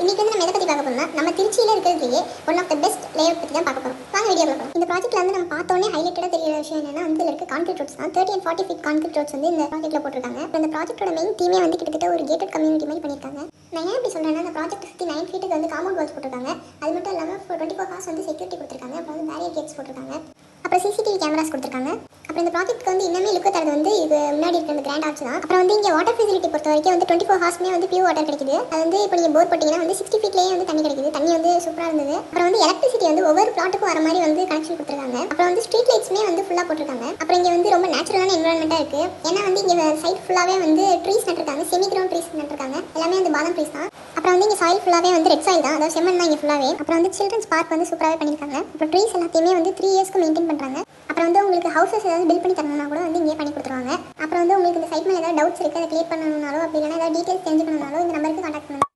இன்னைக்கு வந்து நம்ம எதை பற்றி பார்க்க போறோம்னா நம்ம திருச்சியில் இருக்கிறதுலேயே one of the best layout பற்றி தான் பார்க்க போகிறோம். வாங்க வீடியோ பார்க்கலாம். இந்த ப்ராஜெக்ட்ல வந்து நம்ம பார்த்தோன்னே ஹைலைட்டடாக தெரியுற விஷயம் என்னன்னா வந்து இருக்க கான்கிரீட் ரோட்ஸ் தான். 30 and 40 feet கான்கிரீட் ரோட்ஸ் வந்து இந்த ப்ராஜெக்ட்ல போட்டிருக்காங்க. இந்த ப்ராஜெக்ட்டோட மெயின் தீமே வந்து கிட்டத்தட்ட ஒரு கேட்டட் கம்யூனிட்டி மாதிரி பண்ணியிருக்காங்க. நான் ஏன் இப்படி சொல்றேன்னா இந்த ப்ராஜெக்ட் சுற்றி 9 feet வந்து காம்பவுண்ட் வால்ஸ் போட்டிருக்காங்க. அது மட்டும் இல்லாமல் 24 hours வந்து செக்யூரிட்டி கொடுத்துருக்காங்க. அப்புறம் வந்து பேரியர் கேட்ஸ் போட்டிருக்காங்க. அப்புறம் சிசிடிவி கேமராஸ் கொடுத்துருக்காங்க. அப்புறம் இந்த ப்ராஜெக்ட்க்கு வந்து இன்னமே லுக்கு தரது வந்து இது முன்னாடி இருக்கிற இந்த கிராண்ட் ஆர்ச் தான். அப்புறம் வந்து இங்கே வாட்டர் ஃபெசிலிட்டி பொறுத்த வரைக்கும் வந்து 24 hours வந்து பியூர் வாட்டர் கிடைக்குது. அது வந்து இப்போ நீங்கள் போர் போட்டிங்கன்னா வந்து 60 feetலேயே வந்து தண்ணி கிடைக்குது. தண்ணி வந்து சூப்பராக இருந்தது. அப்புறம் வந்து எலக்ட்ரிசிட்டி வந்து ஒவ்வொரு பிளாட்டுக்கும் வர மாதிரி வந்து கனெக்ஷன் கொடுத்துருக்காங்க. அப்புறம் வந்து ஸ்ட்ரீட் லைட்ஸ்மே வந்து ஃபுல்லாக போட்டிருக்காங்க. அப்புறம் இங்கே வந்து ரொம்ப நேச்சுரலான என்வரன்மெண்ட்டாக இருக்குது. ஏன்னா வந்து இங்கே சைட் ஃபுல்லாகவே வந்து ட்ரீஸ் நட்டுருக்காங்க. செமி கிரவுண்ட் ட்ரீஸ் நட்டுருக்காங்க. எல்லாமே வந்து பாதாம் ட்ரீஸ் தான். அப்புறம் வந்து இங்கே சாயில் ஃபுல்லாகவே வந்து ரெட் சாயில் தான், அதாவது செம்மண் தான் இங்கே ஃபுல்லாகவே. அப்புறம் வந்து சில்ட்ரன்ஸ் பார்க் வந்து சூப்பராகவே பண்ணியிருக்காங்க. அப்புறம் ட்ரீஸ் எல்லாத்தையுமே வந்து 3 yearsக்கு மெயின்டைன் பண்ணுறாங்க. அப்புறம் வந்து உங்களுக்கு ஹவுசஸ் ஏதாவது பில்ட் பண்ணி தரணும்னா கூட வந்து இங்கே பண்ணி கொடுத்துருவாங்க. அப்புறம் வந்து உங்களுக்கு இந்த சைட் மேலே ஏதாவது டவுட்ஸ் இருக்குது, அதை கிளியர் பண்ணணும்னாலோ அப்படி இல்லைனா ஏதாவது டீட்டெயில்ஸ் தெரிஞ்சுக்கணும்னாலோ இந்த நம்பருக்கு கான்டாக்ட் பண்ணுங்க.